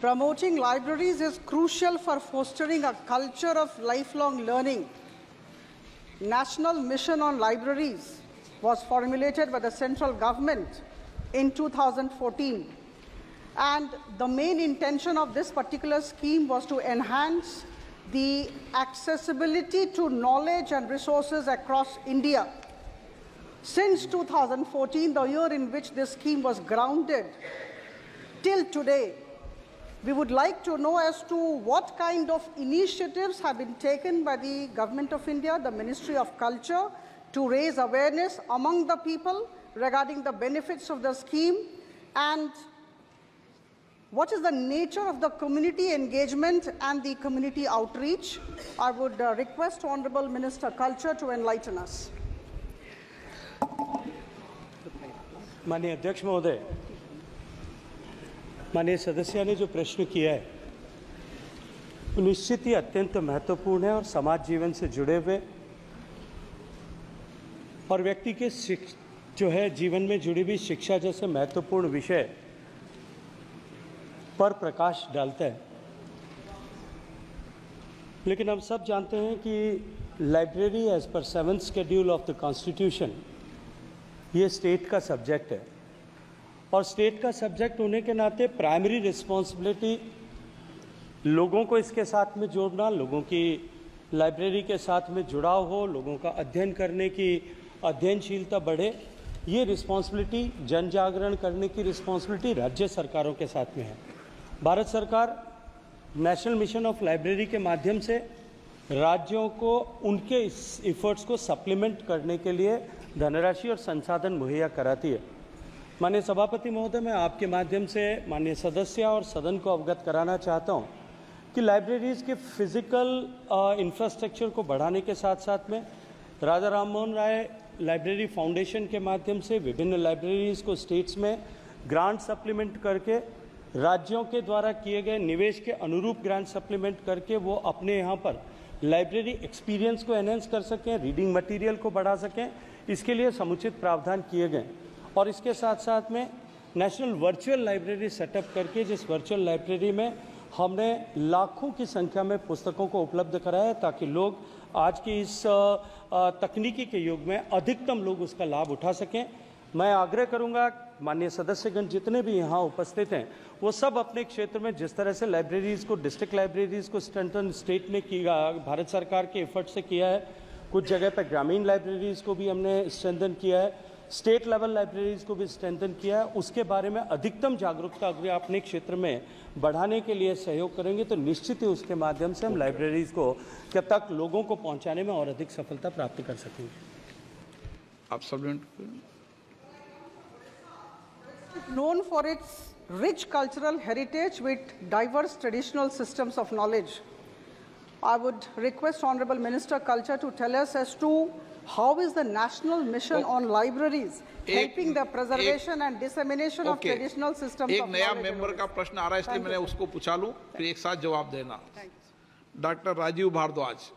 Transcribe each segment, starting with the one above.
Promoting libraries is crucial for fostering a culture of lifelong learning. National Mission on Libraries was formulated by the central government in 2014. And the main intention of this particular scheme was to enhance the accessibility to knowledge and resources across India. Since 2014, the year in which this scheme was grounded, till today, we would like to know as to what kind of initiatives have been taken by the Government of India, the Ministry of Culture, to raise awareness among the people regarding the benefits of the scheme, and what is the nature of the community engagement and the community outreach. I would request Honorable Minister Culture to enlighten us. माननीय अध्यक्ष महोदय, माननीय सदस्य ने जो प्रश्न किया है वो निश्चित ही अत्यंत महत्वपूर्ण है और समाज जीवन से जुड़े हुए और व्यक्ति के जो है जीवन में जुड़ी हुई शिक्षा जैसे महत्वपूर्ण विषय पर प्रकाश डालता है। लेकिन हम सब जानते हैं कि library as per 7th schedule of the constitution ये स्टेट का सब्जेक्ट है और स्टेट का सब्जेक्ट होने के नाते प्राइमरी रिस्पॉन्सिबिलिटी लोगों को इसके साथ में जोड़ना, लोगों की लाइब्रेरी के साथ में जुड़ाव हो, लोगों का अध्ययन करने की अध्ययनशीलता बढ़े, ये रिस्पॉन्सिबिलिटी जन जागरण करने की रिस्पॉन्सिबिलिटी राज्य सरकारों के साथ में है। भारत सरकार नेशनल मिशन ऑफ लाइब्रेरी के माध्यम से राज्यों को उनके इस एफर्ट्स को सप्लीमेंट करने के लिए धनराशि और संसाधन मुहैया कराती है। माननीय सभापति महोदय, मैं आपके माध्यम से माननीय सदस्य और सदन को अवगत कराना चाहता हूं कि लाइब्रेरीज़ के फिजिकल इंफ्रास्ट्रक्चर को बढ़ाने के साथ साथ में राजा राममोहन राय लाइब्रेरी फाउंडेशन के माध्यम से विभिन्न लाइब्रेरीज़ को स्टेट्स में ग्रांट सप्लीमेंट करके राज्यों के द्वारा किए गए निवेश के अनुरूप ग्रांट सप्लीमेंट करके वो अपने यहाँ पर लाइब्रेरी एक्सपीरियंस को एनहेंस कर सकें, रीडिंग मटेरियल को बढ़ा सकें, इसके लिए समुचित प्रावधान किए गए। और इसके साथ साथ में नेशनल वर्चुअल लाइब्रेरी सेटअप करके जिस वर्चुअल लाइब्रेरी में हमने लाखों की संख्या में पुस्तकों को उपलब्ध कराया ताकि लोग आज के इस तकनीकी के युग में अधिकतम लोग उसका लाभ उठा सकें। मैं आग्रह करूंगा माननीय सदस्यगण जितने भी यहाँ उपस्थित हैं वो सब अपने क्षेत्र में जिस तरह से लाइब्रेरीज़ को, डिस्ट्रिक्ट लाइब्रेरीज़ को स्ट्रेंथन स्टेट ने किया, भारत सरकार के एफर्ट से किया है, कुछ जगह पर ग्रामीण लाइब्रेरीज़ को भी हमने स्ट्रेंथन किया है, स्टेट लेवल लाइब्रेरीज़ को भी स्ट्रेंथन किया है, उसके बारे में अधिकतम जागरूकता अगर अपने क्षेत्र में बढ़ाने के लिए सहयोग करेंगे तो निश्चित ही उसके माध्यम से हम लाइब्रेरीज़ को कब तक लोगों को पहुंचाने में और अधिक सफलता प्राप्त कर सकेंगे। आप सब known for its rich cultural heritage with diverse traditional systems of knowledge. I would request Honorable Minister Culture to tell us as to how is the National Mission on Libraries helping the preservation and dissemination of traditional systems of knowledge. एक नया member का प्रश्न आ रहा है इसलिए मैंने उसको पूछा लूं, फिर एक साथ जवाब देना। डॉक्टर राजीव भारद्वाज।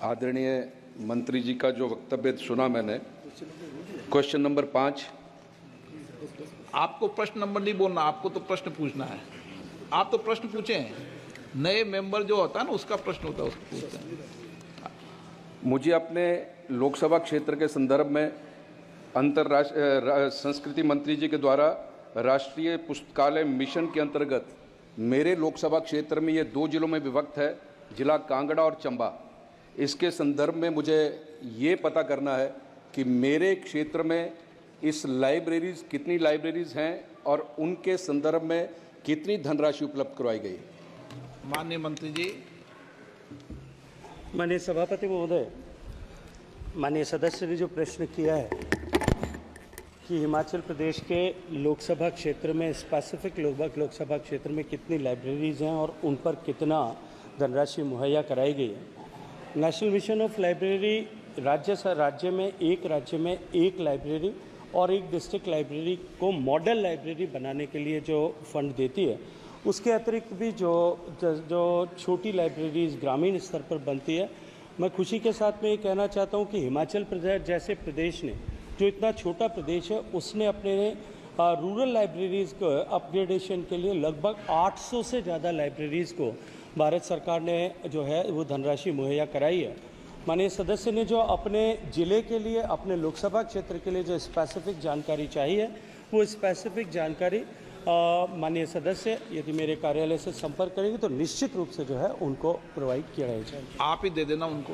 आदरणीय मंत्री जी का जो वक्तव्य सुना मैंने, क्वेश्चन नंबर 5। आपको प्रश्न नंबर नहीं बोलना, आपको तो प्रश्न पूछना है। आप तो प्रश्न पूछे हैं, नए मेंबर जो होता है ना उसका प्रश्न होता है, उसको पूछते हैं। मुझे अपने लोकसभा क्षेत्र के संदर्भ में अंतर्राष्ट्रीय संस्कृति मंत्री जी के द्वारा राष्ट्रीय पुस्तकालय मिशन के अंतर्गत मेरे लोकसभा क्षेत्र में ये 2 जिलों में विभक्त है, जिला कांगड़ा और चंबा। इसके संदर्भ में मुझे ये पता करना है कि मेरे क्षेत्र में इस लाइब्रेरीज कितनी लाइब्रेरीज हैं और उनके संदर्भ में कितनी धनराशि उपलब्ध करवाई गई। माननीय मंत्री जी। माननीय सभापति महोदय, माननीय सदस्य ने जो प्रश्न किया है कि हिमाचल प्रदेश के लोकसभा क्षेत्र में स्पेसिफिक लोकसभा क्षेत्र में कितनी लाइब्रेरीज हैं और उन पर कितना धनराशि मुहैया कराई गई है। नेशनल मिशन ऑफ लाइब्रेरी राज्य में एक लाइब्रेरी और एक डिस्ट्रिक्ट लाइब्रेरी को मॉडल लाइब्रेरी बनाने के लिए जो फंड देती है, उसके अतिरिक्त भी जो छोटी लाइब्रेरीज ग्रामीण स्तर पर बनती है मैं खुशी के साथ में ये कहना चाहता हूँ कि हिमाचल प्रदेश जैसे प्रदेश ने, जो इतना छोटा प्रदेश है, उसने अपने रूरल लाइब्रेरीज़ को अपग्रेडेशन के लिए लगभग 800 से ज़्यादा लाइब्रेरीज़ को भारत सरकार ने जो है वो धनराशि मुहैया कराई है। माननीय सदस्य ने जो अपने ज़िले के लिए, अपने लोकसभा क्षेत्र के लिए जो स्पेसिफिक जानकारी चाहिए, वो स्पेसिफिक जानकारी माननीय सदस्य यदि मेरे कार्यालय से संपर्क करेंगे तो निश्चित रूप से जो है उनको प्रोवाइड किया जाएगा। आप ही दे देना उनको।